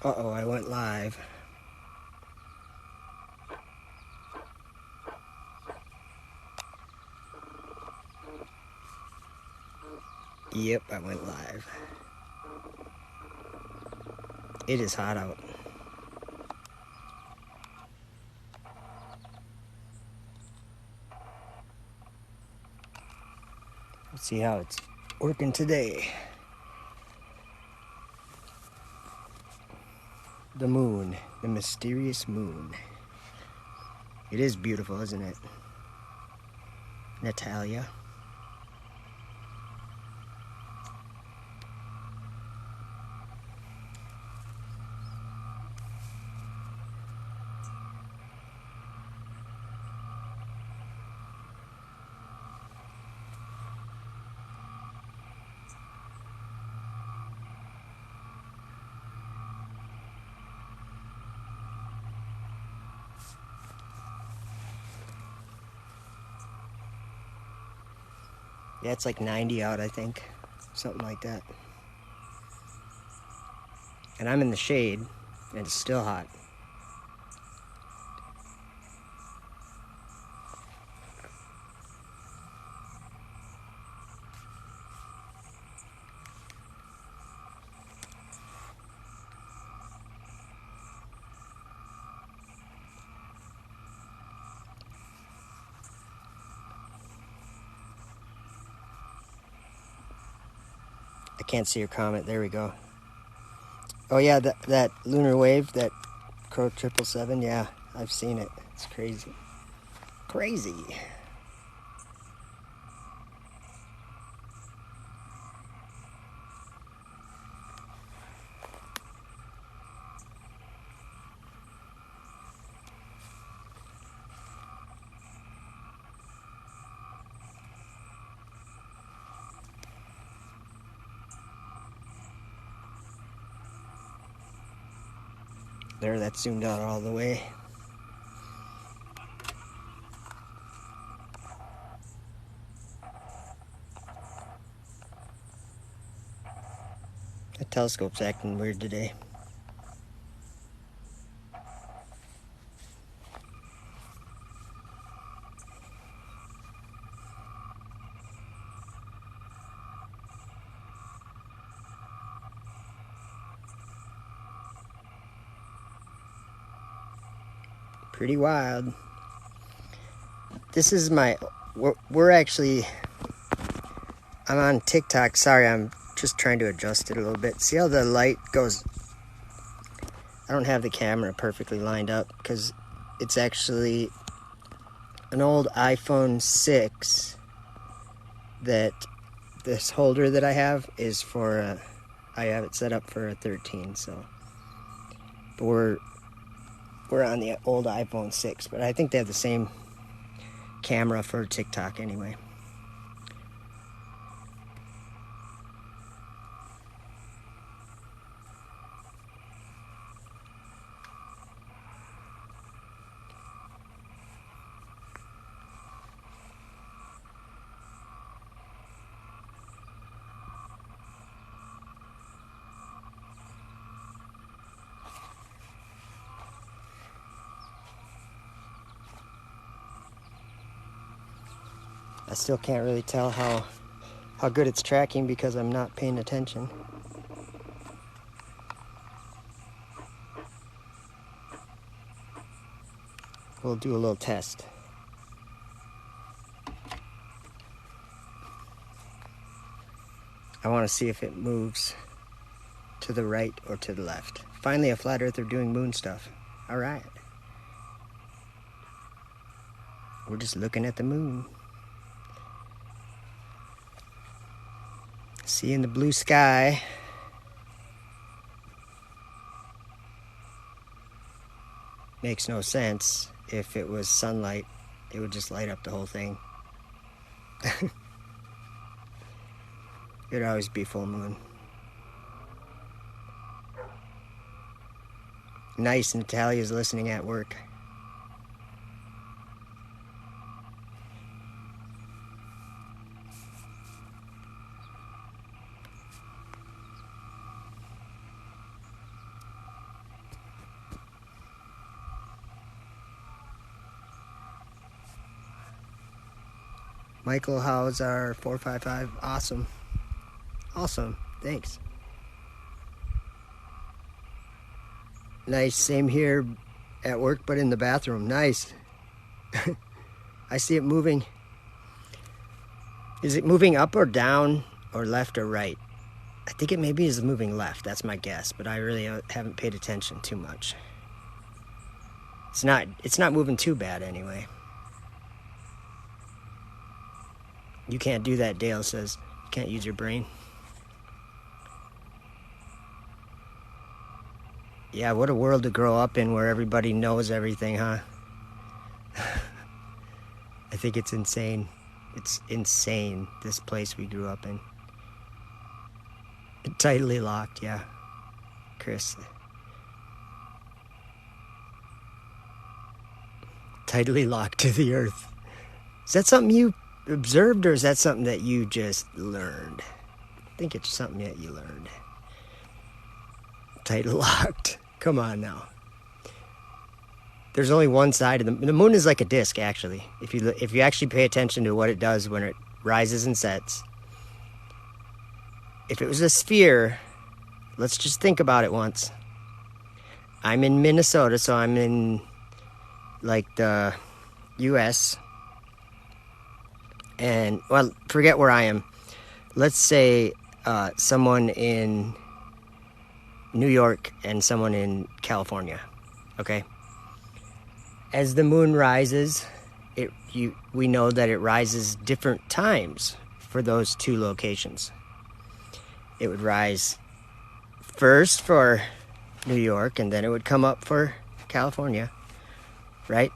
Uh-oh, I went live. Yep, I went live. It is hot out. Let's see how it's working today. The moon, the mysterious moon. It is beautiful, isn't it? Natalia. Yeah, it's like 90 out, I think. Something like that. And I'm in the shade, and it's still hot. I can't see your comment. There we go. Oh yeah, that lunar wave, that Crow 777. Yeah, I've seen it. It's crazy. Crazy. There, that's zoomed out all the way. The telescope's acting weird today. Pretty wild. This is my... We're actually... I'm on TikTok. Sorry, I'm just trying to adjust it a little bit. See how the light goes... I don't have the camera perfectly lined up because it's actually an old iPhone 6 that this holder that I have is for... I have it set up for a 13, so... But we're on the old iPhone 6, but I think they have the same camera for TikTok anyway. I still can't really tell how good it's tracking because I'm not paying attention. We'll do a little test. I want to see if it moves to the right or to the left. Finally, a flat earther doing moon stuff. All right. We're just looking at the moon. Seeing the blue sky. Makes no sense. If it was sunlight, it would just light up the whole thing. It'd always be full moon. Nice, Natalia's listening at work. Michael, how's our 455? Awesome. Awesome. Thanks. Nice. Same here at work, but in the bathroom. Nice. I see it moving. Is it moving up or down or left or right? I think it maybe is moving left. That's my guess, but I really haven't paid attention too much. It's not moving too bad anyway. You can't do that, Dale says. You can't use your brain. Yeah, what a world to grow up in where everybody knows everything, huh? I think it's insane. It's insane, this place we grew up in. Tightly locked, yeah. Chris. Tightly locked to the earth. Is that something you observed, or is that something that you just learned? I think it's something that you learned. Tightly locked. Come on now. There's only one side of the moon is like a disc, actually. If you actually pay attention to what it does when it rises and sets. If it was a sphere, let's just think about it once. I'm in Minnesota, so I'm in like the US. And well, forget where I am. Let's say someone in New York and someone in California. Okay? As the moon rises, we know that it rises different times for those two locations. It would rise first for New York, and then it would come up for California, right?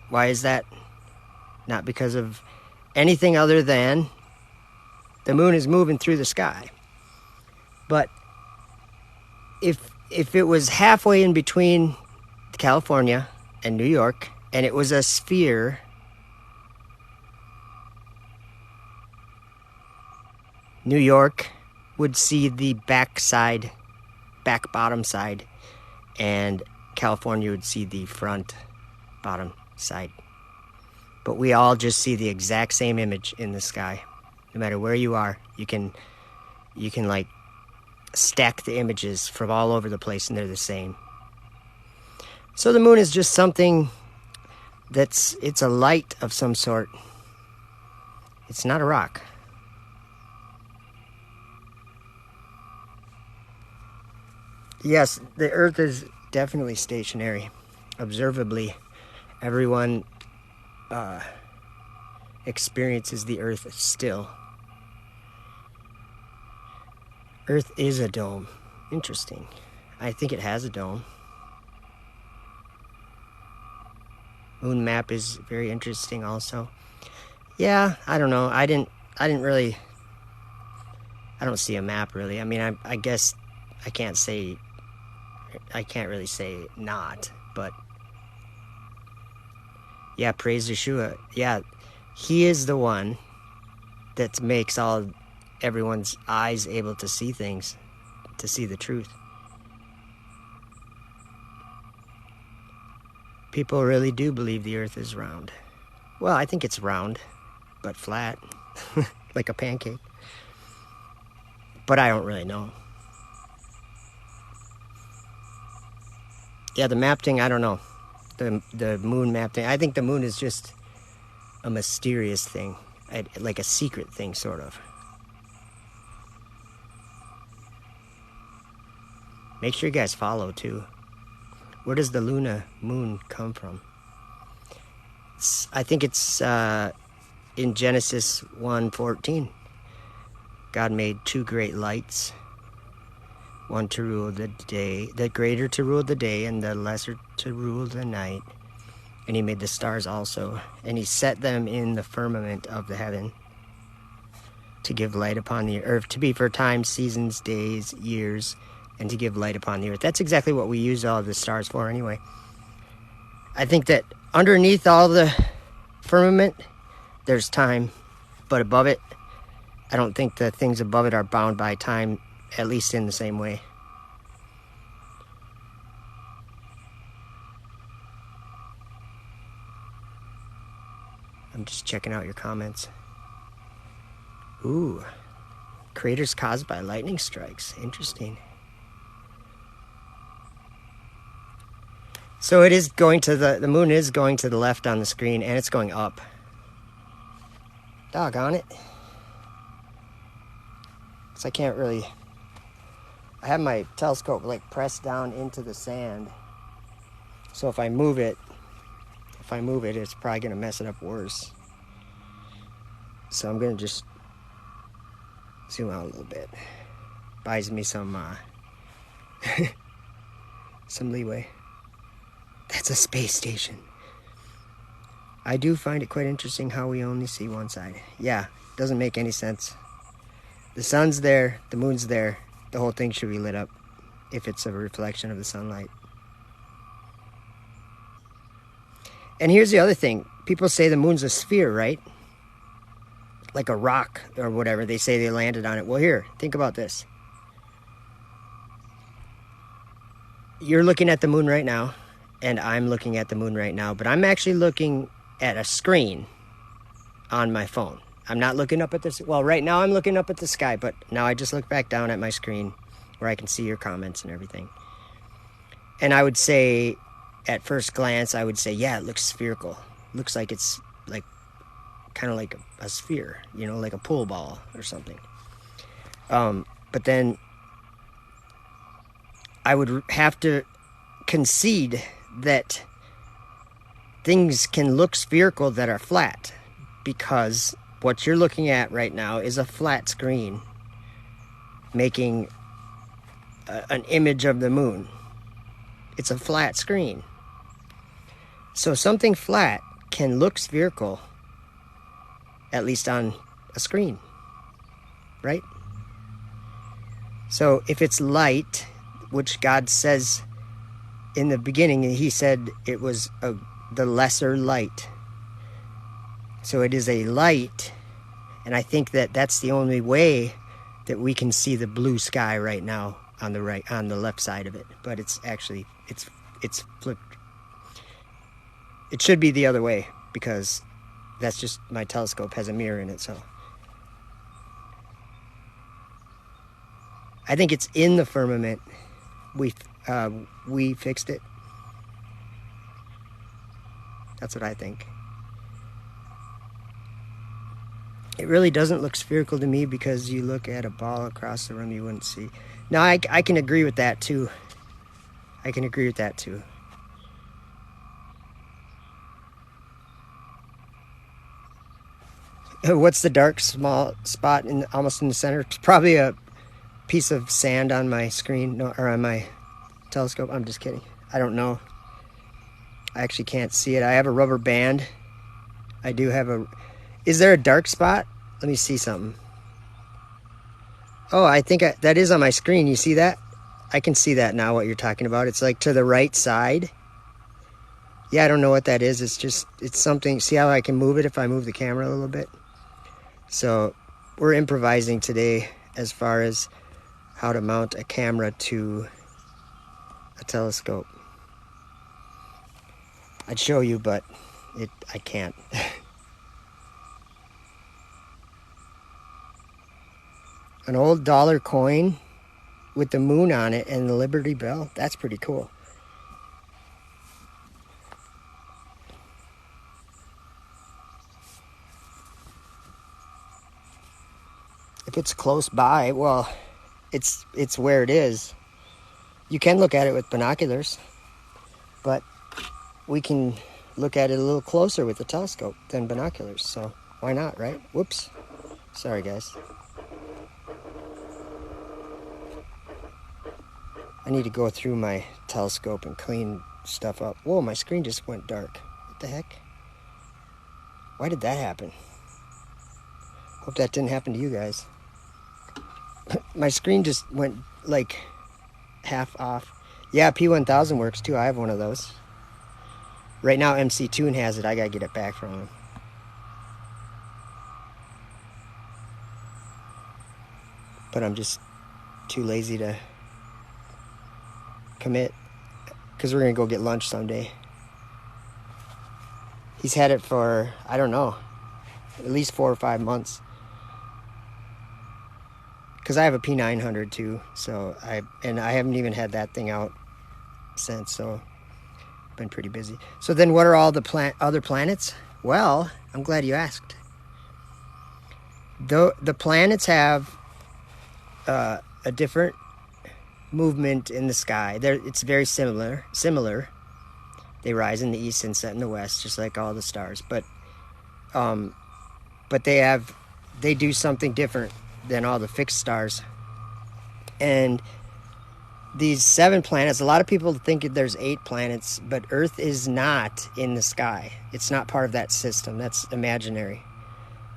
Why is that? Not because of anything other than the moon is moving through the sky. But if it was halfway in between California and New York, and it was a sphere, New York would see the back bottom side, and California would see the front bottom side. But we all just see the exact same image in the sky. No matter where you are, you can like stack the images from all over the place, and they're the same. So the moon is just something it's a light of some sort. It's not a rock. Yes, the Earth is definitely stationary. Observably, everyone experiences the Earth still. Earth is a dome. Interesting. I think it has a dome. Moon map is very interesting also. Yeah, I don't know. I don't see a map really. I mean, I guess I can't really say not, but yeah, praise Yeshua. Yeah, he is the one that makes everyone's eyes able to see things, to see the truth. People really do believe the earth is round. Well, I think it's round, but flat, like a pancake. But I don't really know. Yeah, the map thing, I don't know. The moon map thing. I think the moon is just a mysterious thing, like a secret thing, sort of. Make sure you guys follow, too. Where does the Luna moon come from? I think it's in Genesis 1:14. God made two great lights, one to rule the day, the greater to rule the day, and the lesser to rule the night. And he made the stars also, and he set them in the firmament of the heaven to give light upon the earth, to be for times, seasons, days, years, and to give light upon the earth. That's exactly what we use all the stars for anyway. I think that underneath all the firmament, there's time, but above it, I don't think the things above it are bound by time, at least in the same way. I'm just checking out your comments. Ooh, craters caused by lightning strikes. Interesting. So it is going to the moon is going to the left on the screen, and it's going up. Doggone it. Because I can't really... I have my telescope like pressed down into the sand. So if I move it, it's probably going to mess it up worse. So I'm going to just zoom out a little bit. Buys me some some leeway. That's a space station. I do find it quite interesting how we only see one side. Yeah, doesn't make any sense. The sun's there, the moon's there. The whole thing should be lit up if it's a reflection of the sunlight. And here's the other thing. People say the moon's a sphere, right? Like a rock or whatever. They say they landed on it. Well, here, think about this. You're looking at the moon right now, and I'm looking at the moon right now, but I'm actually looking at a screen on my phone. I'm not looking up at this. Well, right now I'm looking up at the sky, but now I just look back down at my screen where I can see your comments and everything. And I would say, at first glance, I would say, yeah, it looks spherical. Looks like it's like kind of like a sphere, you know, like a pool ball or something. But then I would have to concede that things can look spherical that are flat, because what you're looking at right now is a flat screen making an image of the moon. It's a flat screen. So something flat can look spherical, at least on a screen, right? So if it's light, which God says in the beginning, he said it was the lesser light. So it is a light, and I think that that's the only way that we can see the blue sky right now on the left side of it. But it's actually it's flipped. It should be the other way, because that's just my telescope has a mirror in it. So I think it's in the firmament. We fixed it. That's what I think. It really doesn't look spherical to me, because you look at a ball across the room, you wouldn't see. Now, I can agree with that, too. I can agree with that, too. What's the dark, small spot almost in the center? It's probably a piece of sand on my screen, or on my telescope. I'm just kidding. I don't know. I actually can't see it. I have a rubber band. I do have a... Is there a dark spot? Let me see something. Oh, I think that is on my screen. You see that? I can see that now, what you're talking about. It's like to the right side. Yeah, I don't know what that is. It's something. See how I can move it if I move the camera a little bit? So we're improvising today as far as how to mount a camera to a telescope. I'd show you, but I can't. An old dollar coin with the moon on it and the Liberty Bell. That's pretty cool. If it's close by, well, it's where it is. You can look at it with binoculars, but we can look at it a little closer with the telescope than binoculars, so why not, right? Whoops. Sorry, guys. I need to go through my telescope and clean stuff up. Whoa, my screen just went dark. What the heck? Why did that happen? Hope that didn't happen to you guys. My screen just went like half off. Yeah, P1000 works too. I have one of those. Right now MC Tune has it. I gotta get it back from him. But I'm just too lazy to commit, because we're gonna go get lunch someday. He's had it for, I don't know, at least 4 or 5 months. Because I have a P900 too, so I haven't even had that thing out since, so I've been pretty busy. So then what are all the other planets? Well, I'm glad you asked. The planets have a different movement in the sky. It's very similar. They rise in the east and set in the west, just like all the stars. But they do something different than all the fixed stars. And these 7 planets, a lot of people think there's 8 planets, but Earth is not in the sky. It's not part of that system. That's imaginary.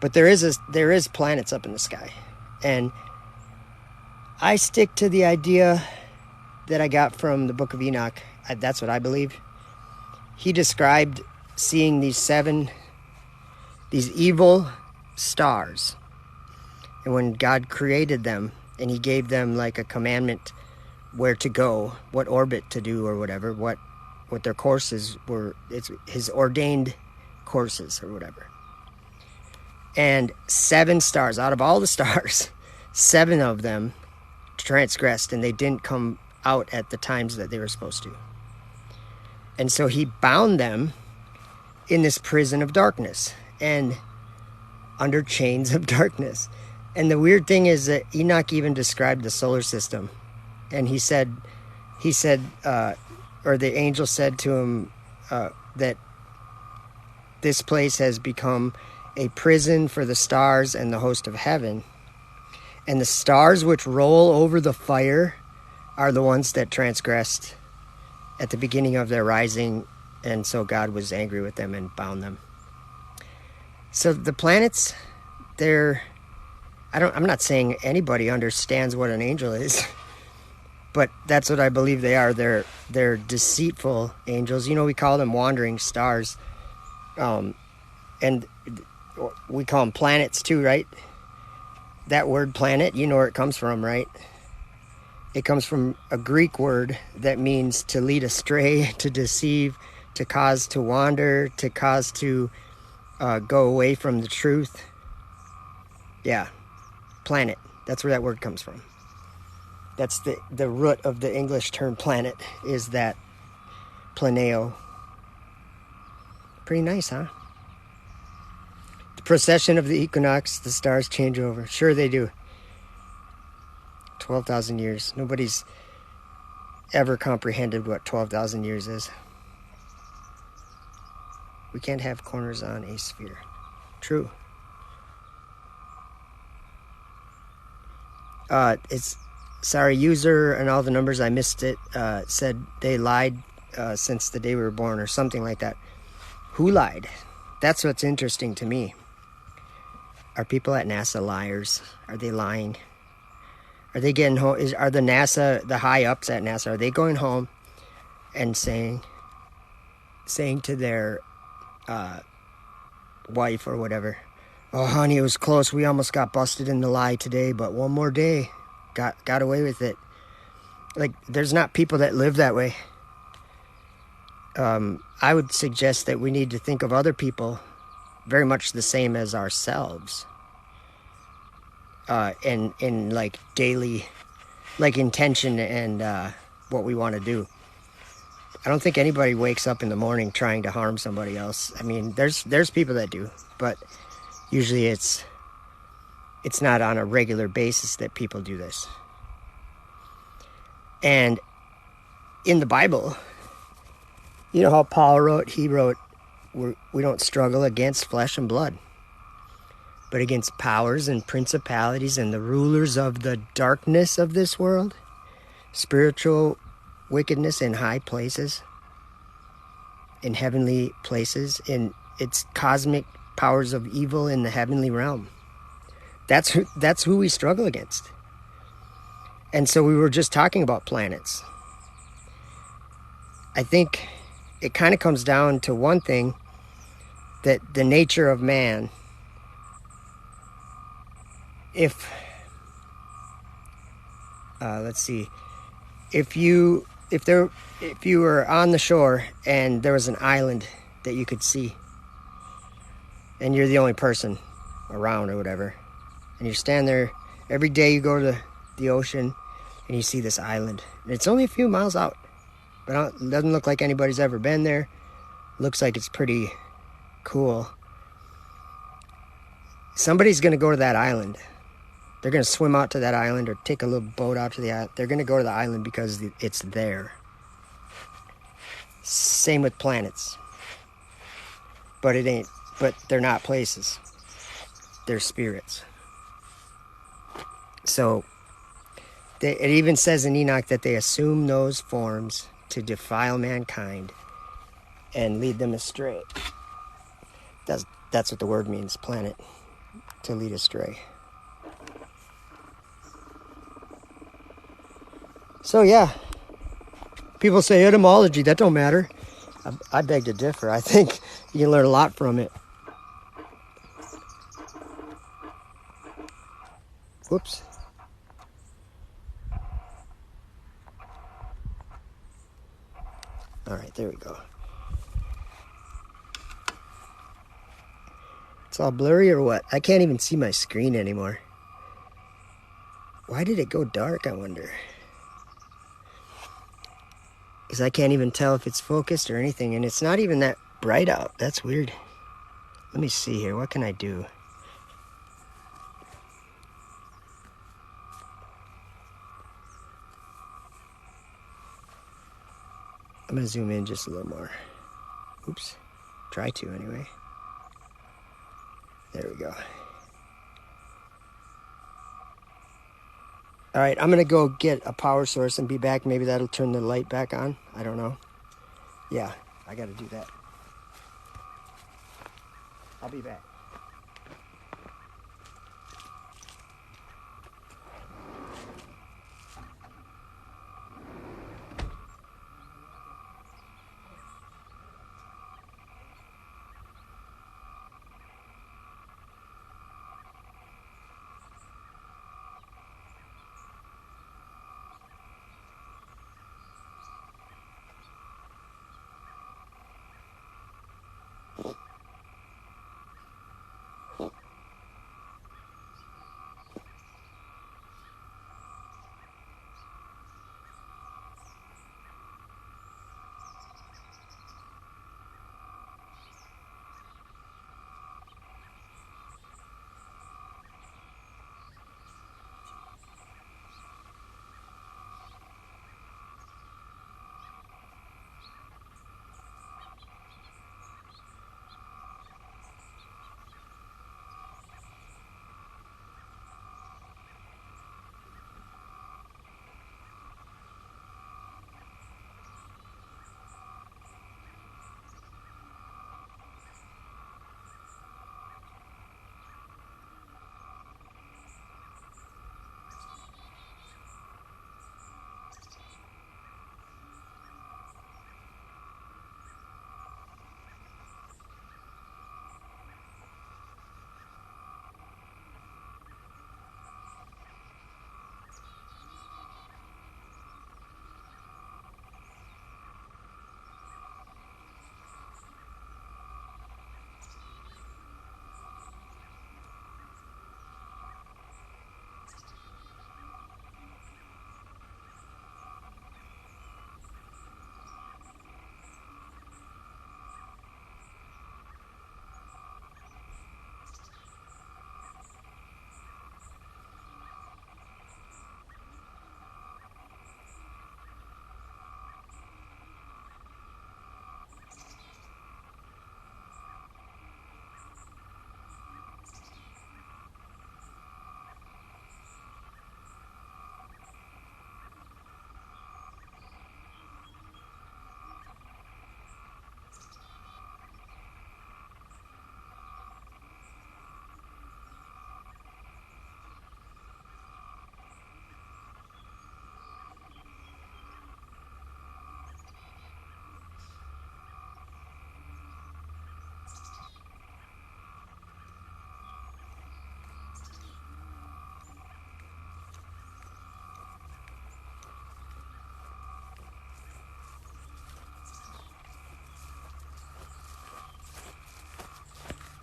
But there is planets up in the sky. And I stick to the idea that I got from the Book of Enoch. That's what I believe. He described seeing these evil stars. And when God created them, and he gave them like a commandment where to go, what orbit to do or whatever, what their courses were, it's his ordained courses or whatever. And 7 stars, out of all the stars, 7 of them transgressed, and they didn't come out at the times that they were supposed to. And so he bound them in this prison of darkness and under chains of darkness. And the weird thing is that Enoch even described the solar system. And he said, or the angel said to him that this place has become a prison for the stars and the host of heaven. And the stars which roll over the fire are the ones that transgressed at the beginning of their rising. And so God was angry with them and bound them. So the planets, I'm not saying anybody understands what an angel is, but that's what I believe they are. They're deceitful angels. We call them wandering stars. And we call them planets too, right? That word planet, you know where it comes from, right? It comes from a Greek word that means to lead astray, to deceive, to cause to wander, to cause to go away from the truth. Yeah, planet. That's where that word comes from. That's the root of the English term planet, is that planeo. Pretty nice, huh? The procession of the equinox, the stars change over. Sure they do. 12,000 years. Nobody's ever comprehended what 12,000 years is. We can't have corners on a sphere. True. User and all the numbers, I missed it, said they lied since the day we were born or something like that. Who lied? That's what's interesting to me. Are people at NASA liars? Are they lying? Are they getting home? Are the high ups at NASA, are they going home and saying to their wife or whatever, "Oh, honey, it was close. We almost got busted in the lie today, but one more day, got away with it." Like, there's not people that live that way. I would suggest that we need to think of other people very much the same as ourselves. In like daily, like intention and what we want to do. I don't think anybody wakes up in the morning trying to harm somebody else. I mean, there's people that do, but usually it's not on a regular basis that people do this. And in the Bible, you know how Paul wrote? He wrote, we don't struggle against flesh and blood, but against powers and principalities and the rulers of the darkness of this world, spiritual wickedness in high places, in heavenly places, in its cosmic powers of evil in the heavenly realm. That's who we struggle against. And so we were just talking about planets. I think it kind of comes down to one thing, that the nature of man, if you were on the shore and there was an island that you could see, and you're the only person, around or whatever. And you stand there every day. You go to the ocean and you see this island. And it's only a few miles out, but it doesn't look like anybody's ever been there. Looks like it's pretty cool. Somebody's going to go to that island. They're going to swim out to that island or take a little boat out to the island. They're going to go to the island because it's there. Same with planets. But they're not places. They're spirits. So it even says in Enoch that they assume those forms to defile mankind and lead them astray. That's what the word means, planet, to lead astray. So yeah, people say etymology, that don't matter. I beg to differ. I think you can learn a lot from it. Whoops. All right, there we go. It's all blurry or what? I can't even see my screen anymore. Why did it go dark, I wonder? Because I can't even tell if it's focused or anything, and it's not even that bright out. That's weird. Let me see here. What can I do? I'm going to zoom in just a little more. Oops. Try to, anyway. There we go. All right, I'm going to go get a power source and be back. Maybe that'll turn the light back on. I don't know. Yeah, I got to do that. I'll be back.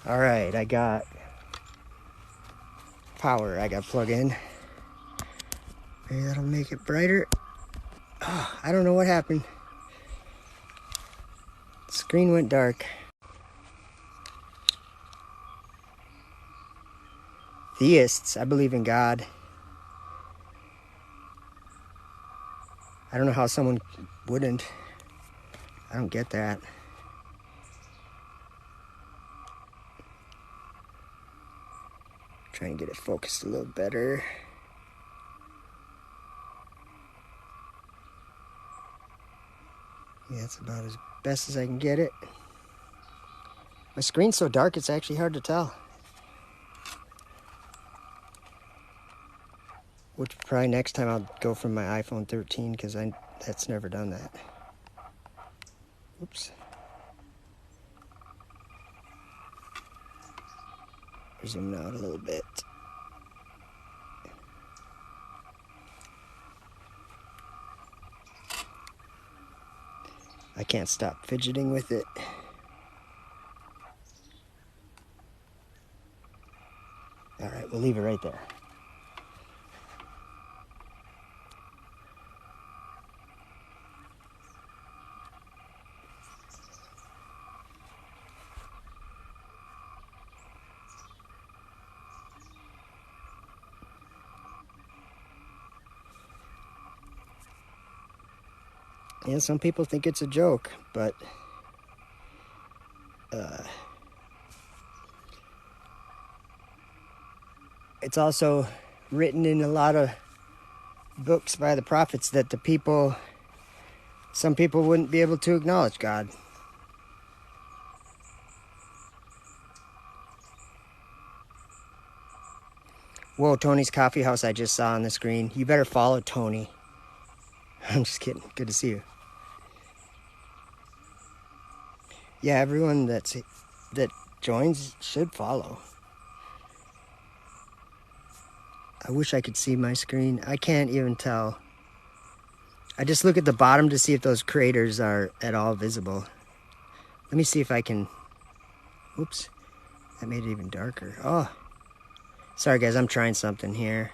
All right, I got power I got to plug in. Maybe that'll make it brighter. Oh, I don't know what happened. The screen went dark. Theists, I believe in God. I don't know how someone wouldn't. I don't get that. Try and get it focused a little better. Yeah, that's about as best as I can get it. My screen's so dark, it's actually hard to tell. Which probably next time I'll go from my iPhone 13 because that's never done that. Oops. Zoom out a little bit. I can't stop fidgeting with it. All right, we'll leave it right there. Yeah, some people think it's a joke, but it's also written in a lot of books by the prophets that some people wouldn't be able to acknowledge God. Whoa, Tony's Coffee House I just saw on the screen. You better follow Tony. I'm just kidding. Good to see you. Yeah, everyone that joins should follow. I wish I could see my screen. I can't even tell. I just look at the bottom to see if those craters are at all visible. Let me see if I can... Oops. That made it even darker. Oh. Sorry, guys. I'm trying something here.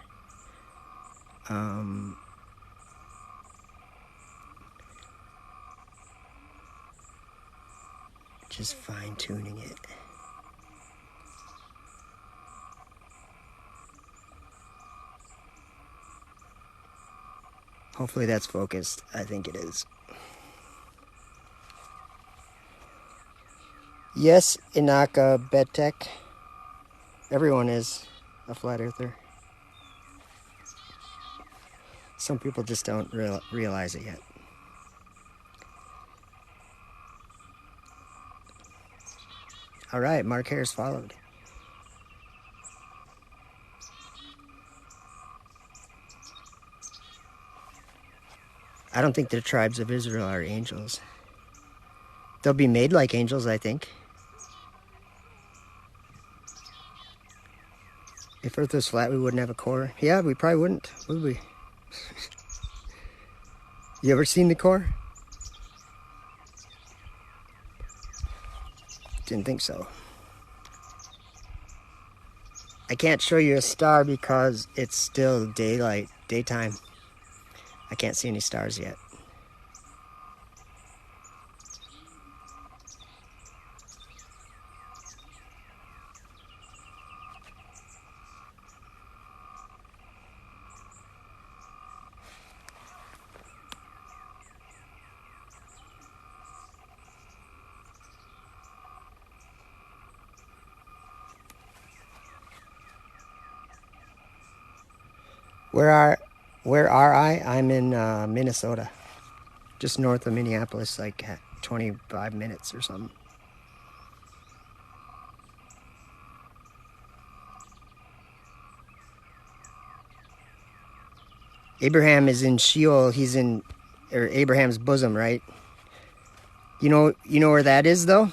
Just fine-tuning it. Hopefully that's focused. I think it is. Yes, Inaka Betek. Everyone is a flat earther. Some people just don't realize it yet. All right, Mark Harris followed. I don't think the tribes of Israel are angels. They'll be made like angels, I think. If Earth was flat, we wouldn't have a core. Yeah, we probably wouldn't, would we? You ever seen the core? Didn't think so. I can't show you a star because it's still daytime. I can't see any stars yet. Where are I? I'm in Minnesota, just north of Minneapolis, like 25 minutes or something. Abraham is in Sheol. He's in Abraham's bosom, right? You know where that is, though?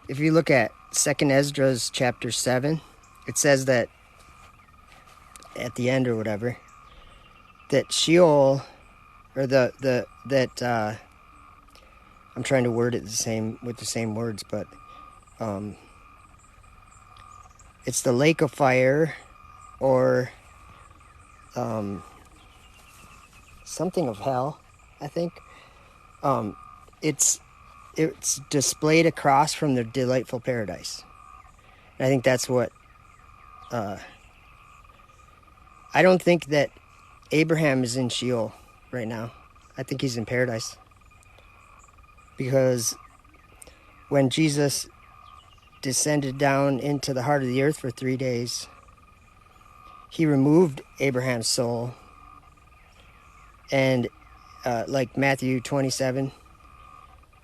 If you look at 2nd Esdras chapter 7, it says that at the end or whatever, that Sheol, or that I'm trying to word it with the same words, but it's the lake of fire, or something of hell, I think. It's displayed across from the delightful paradise. And I think that's what I don't think that Abraham is in Sheol right now. I think he's in paradise. Because when Jesus descended down into the heart of the earth for 3 days, he removed Abraham's soul. And like Matthew 27,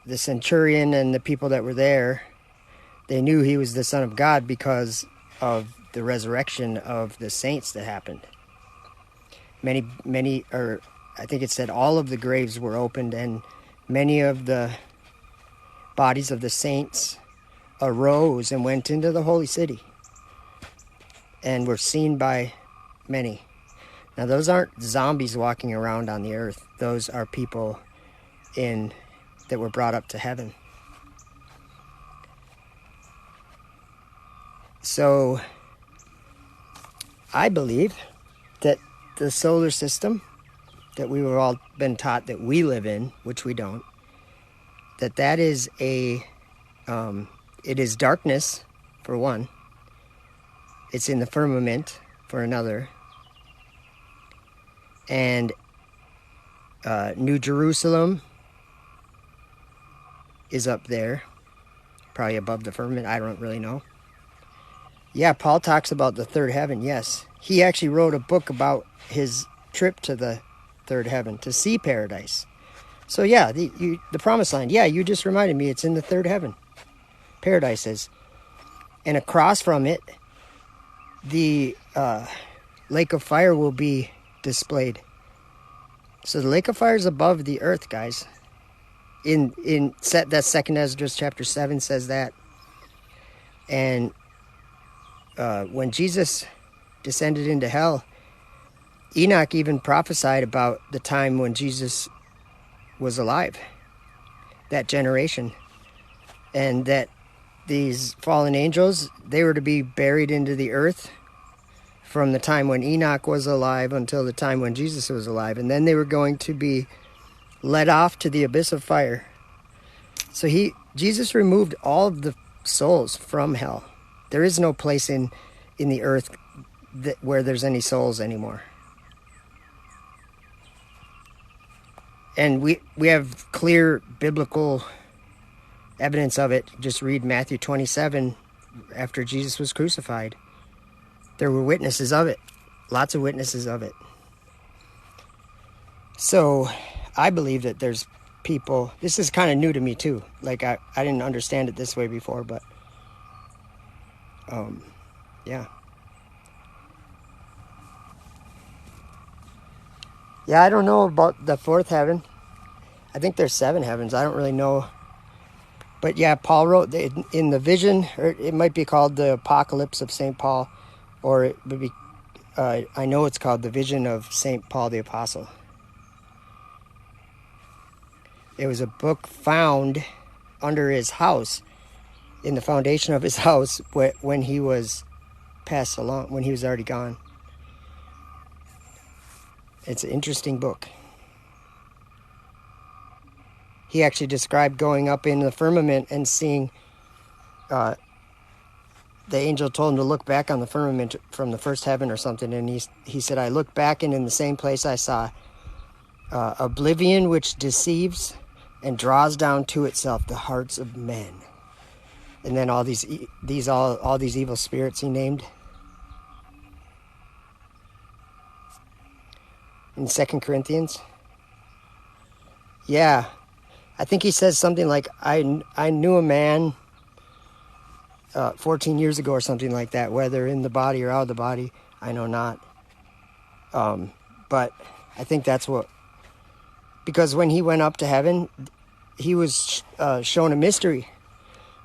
the centurion and the people that were there, they knew he was the Son of God because of the resurrection of the saints that happened. Many, or I think it said all of the graves were opened, and many of the bodies of the saints arose and went into the holy city and were seen by many. Now, those aren't zombies walking around on the earth. Those are people that were brought up to heaven. So, I believe that the solar system that we've all been taught that we live in, which we don't, that is it is darkness, for one. It's in the firmament, for another. And New Jerusalem is up there, probably above the firmament. I don't really know. Yeah, Paul talks about the third heaven, yes. He actually wrote a book about his trip to the third heaven, to see paradise. So yeah, the promised land, yeah, you just reminded me, it's in the third heaven. Paradise is. And across from it, the lake of fire will be displayed. So the lake of fire is above the earth, guys. That second Esdras chapter 7 says that. And when Jesus descended into hell, Enoch even prophesied about the time when Jesus was alive, that generation, and that these fallen angels, they were to be buried into the earth from the time when Enoch was alive until the time when Jesus was alive, and then they were going to be led off to the abyss of fire. So Jesus removed all of the souls from hell. There is no place in the earth where there's any souls anymore. And we have clear biblical evidence of it. Just read Matthew 27 after Jesus was crucified. There were witnesses of it. Lots of witnesses of it. So I believe that there's people. This is kind of new to me too. Like I didn't understand it this way before, but yeah. Yeah, I don't know about the fourth heaven. I think there's 7 heavens. I don't really know. But yeah, Paul wrote in the vision, or it might be called the Apocalypse of St. Paul, or it would be, I know it's called the Vision of St. Paul the Apostle. It was a book found under his house, in the foundation of his house, when he was passed along, when he was already gone. It's an interesting book. He actually described going up in the firmament and seeing, the angel told him to look back on the firmament from the first heaven or something, and he said, I looked back, and in the same place I saw oblivion, which deceives and draws down to itself the hearts of men. And then all these evil spirits he named. In 2 Corinthians. Yeah. I think he says something like, I knew a man 14 years ago or something like that, whether in the body or out of the body, I know not. But I think that's because when he went up to heaven, he was shown a mystery.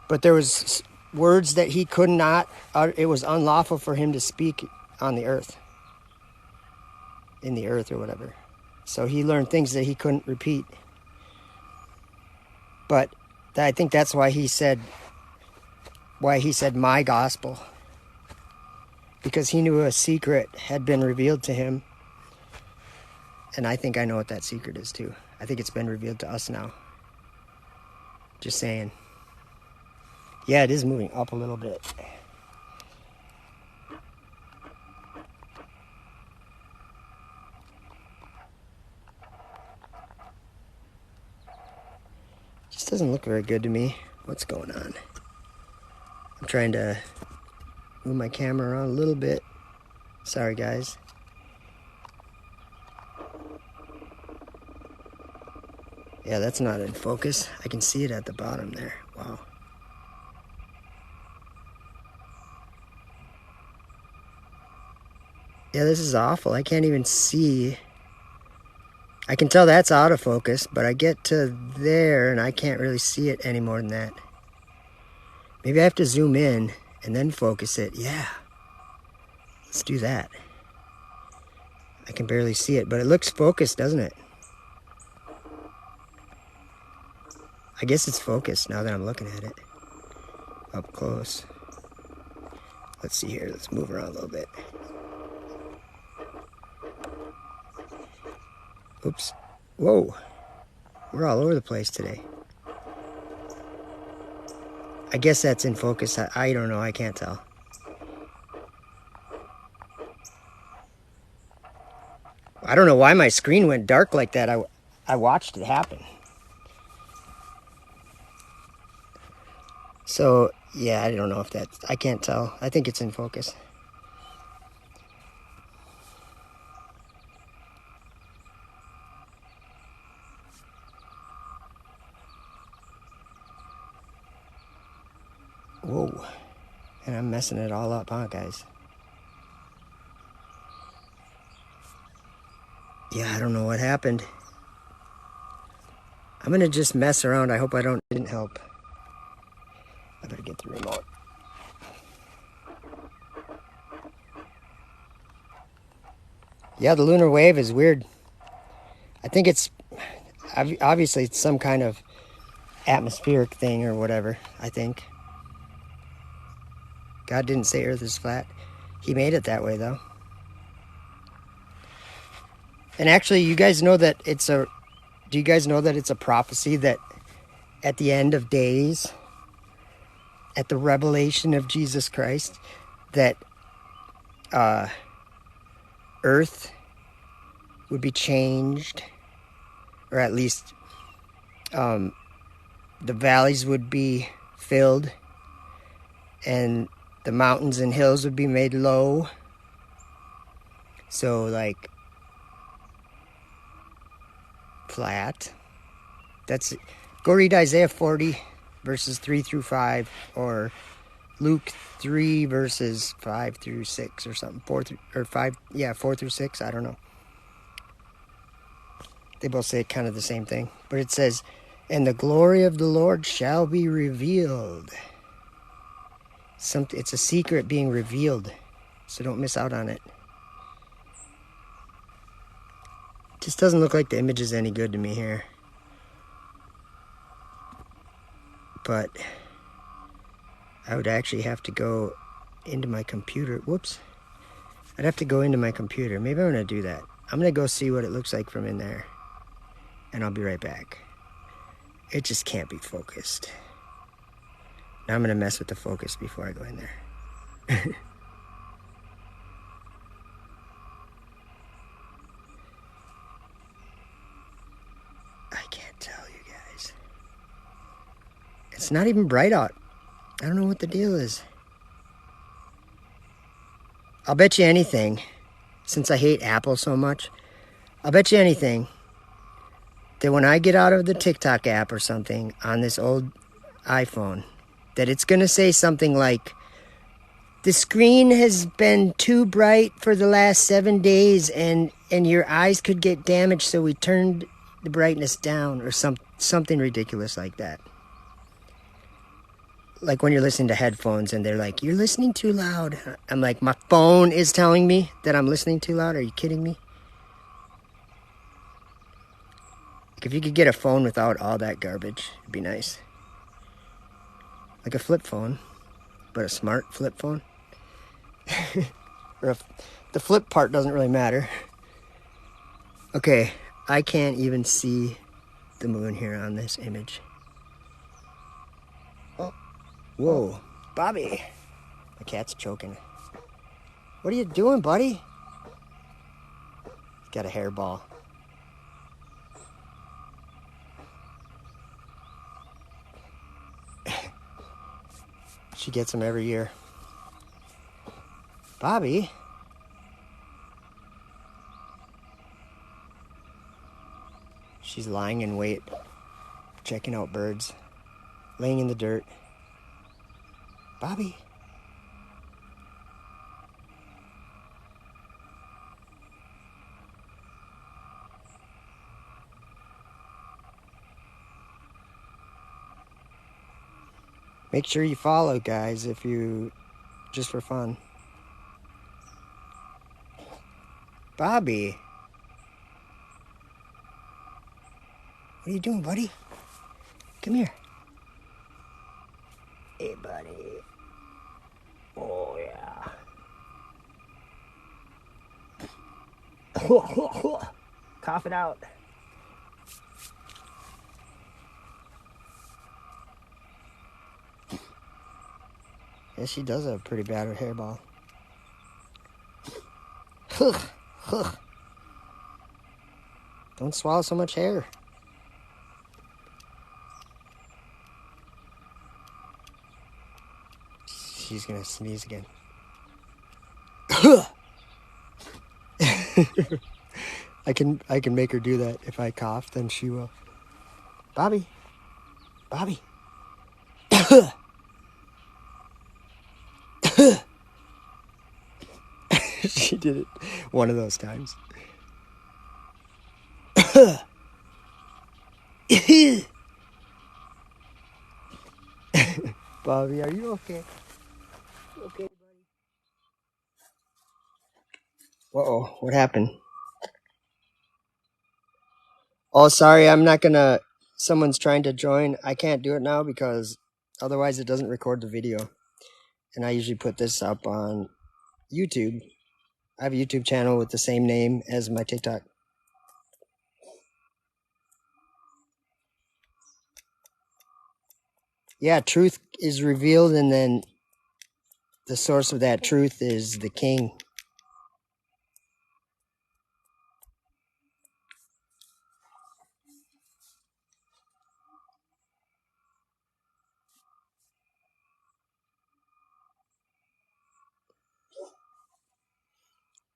But there was words that he could not, it was unlawful for him to speak on the earth. In the earth or whatever. So he learned things that he couldn't repeat. But I think that's why he said my gospel. because he knew a secret had been revealed to him. And I think I know what that secret is too. I think it's been revealed to us now. Just saying. Yeah, it is moving up a little bit. Just doesn't look very good to me. What's going on? I'm trying to move my camera around a little bit. Sorry, guys. Yeah, that's not in focus. I can see it at the bottom there. Wow. Yeah, this is awful. I can't even see. I can tell that's out of focus, but I get to there and I can't really see it any more than that. Maybe I have to zoom in and then focus it. Yeah. Let's do that. I can barely see it, but it looks focused, doesn't it? I guess it's focused now that I'm looking at it up close. Let's see here. Let's move around a little bit. Oops. Whoa. We're all over the place today. I guess that's in focus. I don't know. I can't tell. I don't know why my screen went dark like that. I watched it happen. So, yeah, I don't know if that's... I can't tell. I think it's in focus. Whoa. And I'm messing it all up, huh, guys? Yeah, I don't know what happened. I'm going to just mess around. I hope I didn't help. I better get the remote. Yeah, the lunar wave is weird. I think it's... Obviously, it's some kind of atmospheric thing or whatever, I think. God didn't say Earth is flat. He made it that way, though. And actually, you guys know that it's a... Do you guys know that it's a prophecy that at the end of days, at the revelation of Jesus Christ, that Earth would be changed, or at least the valleys would be filled, and the mountains and hills would be made low. So, like, flat. That's it. Go read Isaiah 40 verses 3 through 5, or Luke 3 verses 5 through 6 or something. 4 through 6, I don't know. They both say kind of the same thing, but it says, and the glory of the Lord shall be revealed. It's a secret being revealed, so don't miss out on it. Just doesn't look like the image is any good to me here. But I would actually have to go into my computer. Whoops. I'd have to go into my computer. Maybe I'm going to do that. I'm going to go see what it looks like from in there. And I'll be right back. It just can't be focused. Now I'm going to mess with the focus before I go in there. I can't tell you guys. It's not even bright out. I don't know what the deal is. I'll bet you anything, since I hate Apple so much, I'll bet you anything that when I get out of the TikTok app or something on this old iPhone, that it's going to say something like, the screen has been too bright for the last 7 days and your eyes could get damaged, so we turned the brightness down, or something ridiculous like that. Like when you're listening to headphones and they're like, you're listening too loud. I'm like, my phone is telling me that I'm listening too loud? Are you kidding me? Like if you could get a phone without all that garbage, it'd be nice. Like a flip phone, but a smart flip phone. Or if the flip part doesn't really matter. Okay, I can't even see the moon here on this image. Oh, whoa, Bobby. My cat's choking. What are you doing, buddy? He's got a hairball. She gets him every year. Bobby? She's lying in wait, checking out birds, laying in the dirt. Bobby? Make sure you follow, guys, if you, just for fun. Bobby? What are you doing, buddy? Come here. Hey, buddy. Oh, yeah. Cough it out. Yeah, she does have a pretty bad hairball. Don't swallow so much hair. She's gonna sneeze again. I can make her do that. If I cough, then she will. Bobby. Bobby. She did it one of those times. Bobby, are you okay? Okay, buddy. Uh-oh, what happened? Oh, sorry, I'm not gonna... Someone's trying to join. I can't do it now because otherwise it doesn't record the video. And I usually put this up on YouTube. I have a YouTube channel with the same name as my TikTok. Yeah, truth is revealed, and then the source of that truth is the king.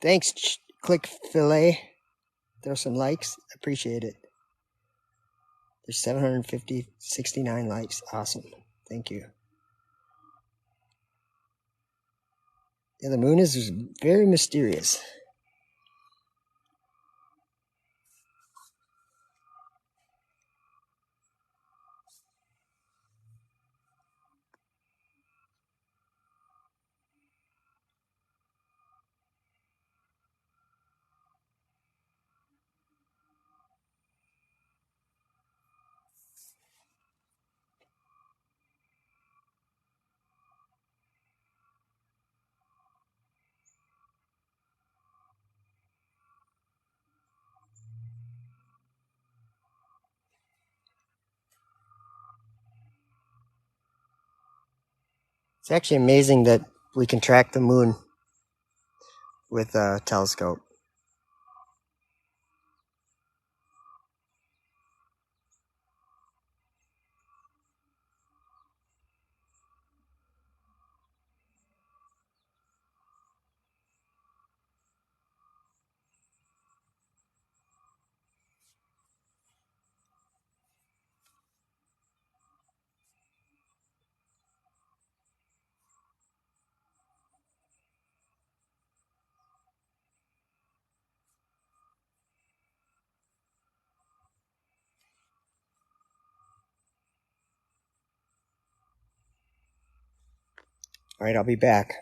Thanks, Click Filet. Throw some likes. Appreciate it. There's 69 likes. Awesome. Thank you. Yeah, the moon is very mysterious. It's actually amazing that we can track the moon with a telescope. All right, I'll be back.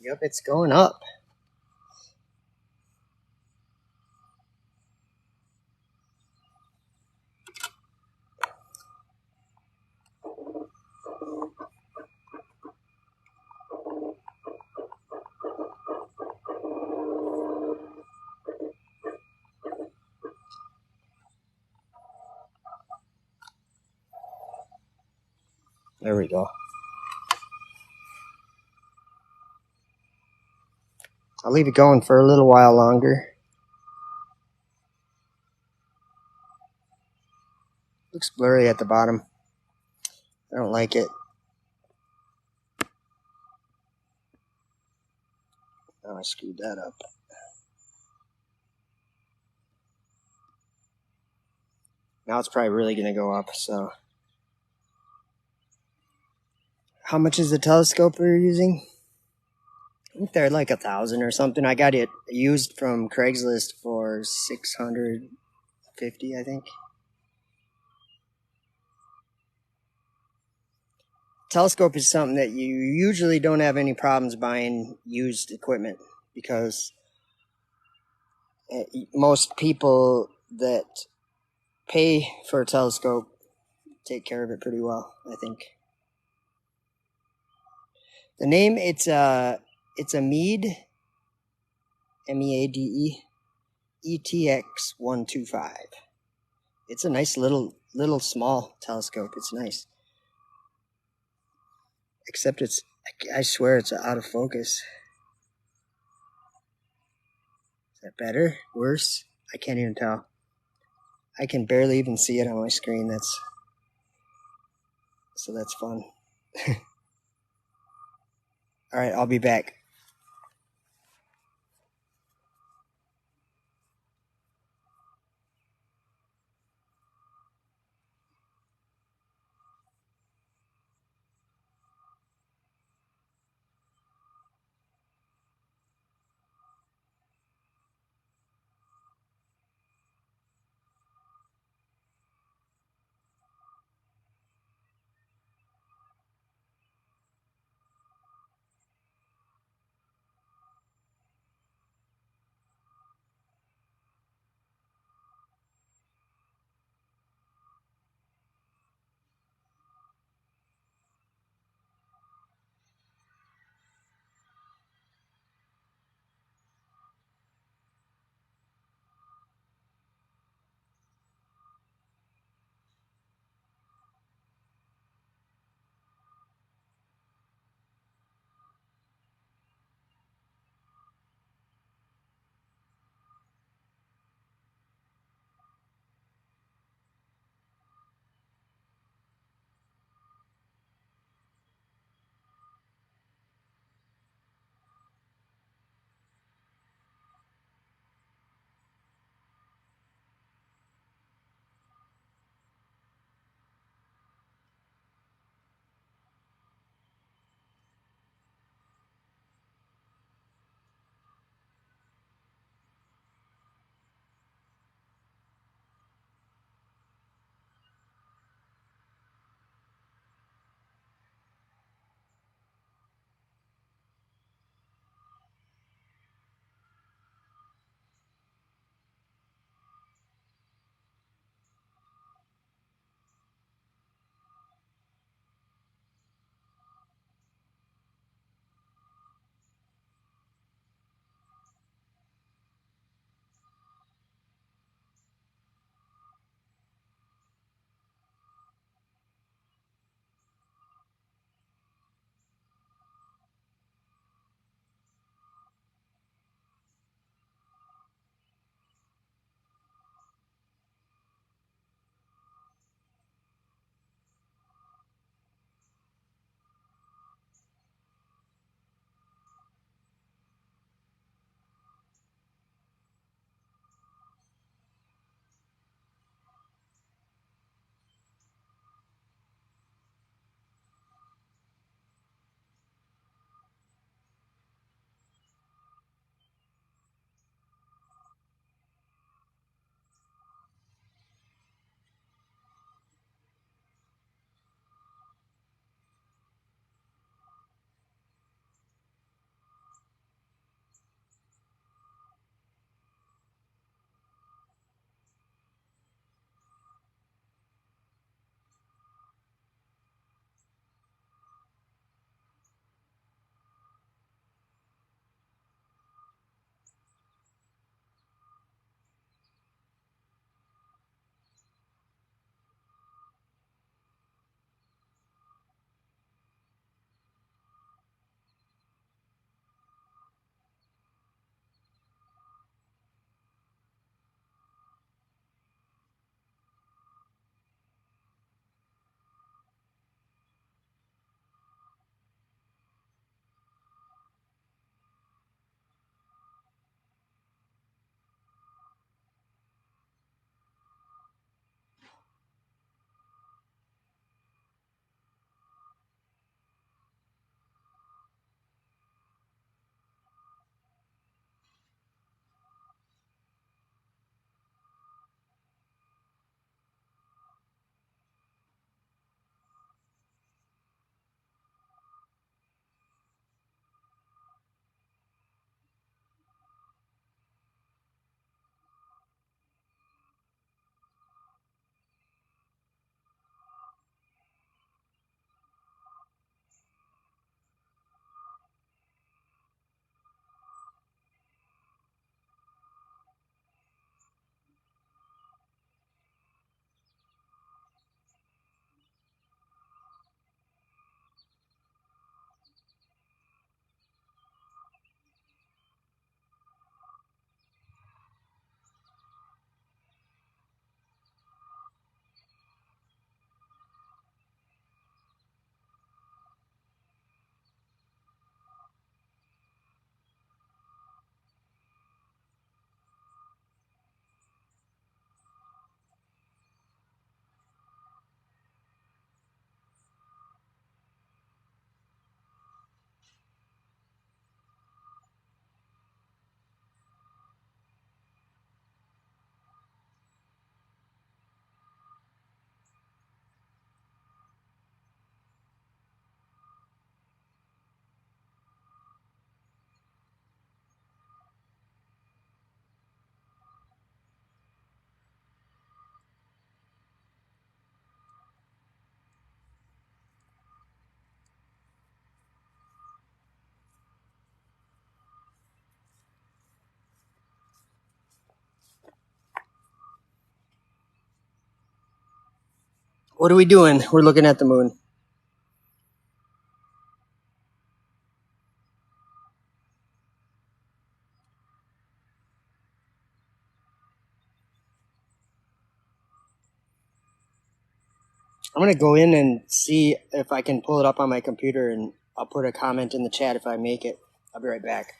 Yep, it's going up. There we go. I'll leave it going for a little while longer. Looks blurry at the bottom. I don't like it. Oh, I screwed that up. Now it's probably really going to go up, so. How much is the telescope we're using? I think they're like $1,000 or something. I got it used from Craigslist for $650, I think. Telescope is something that you usually don't have any problems buying used equipment because most people that pay for a telescope take care of it pretty well, I think. The name, it's a Meade, MEADE, ETX125. It's a nice little small telescope. It's nice. Except I swear it's out of focus. Is that better? Worse? I can't even tell. I can barely even see it on my screen. So that's fun. All right, I'll be back. What are we doing? We're looking at the moon. I'm going to go in and see if I can pull it up on my computer, and I'll put a comment in the chat if I make it. I'll be right back.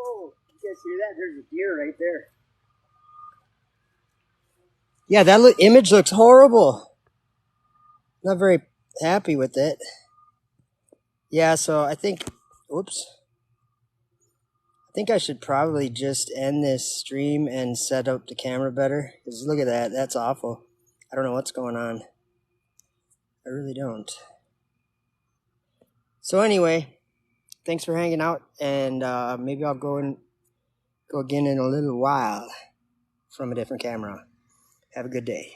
Whoa, you guys hear that? There's a deer right there. Yeah, that image looks horrible. Not very happy with it. Yeah, so I think, oops. I think I should probably just end this stream and set up the camera better. Because look at that, that's awful. I don't know what's going on. I really don't. So anyway, thanks for hanging out, and maybe I'll go again in a little while from a different camera. Have a good day.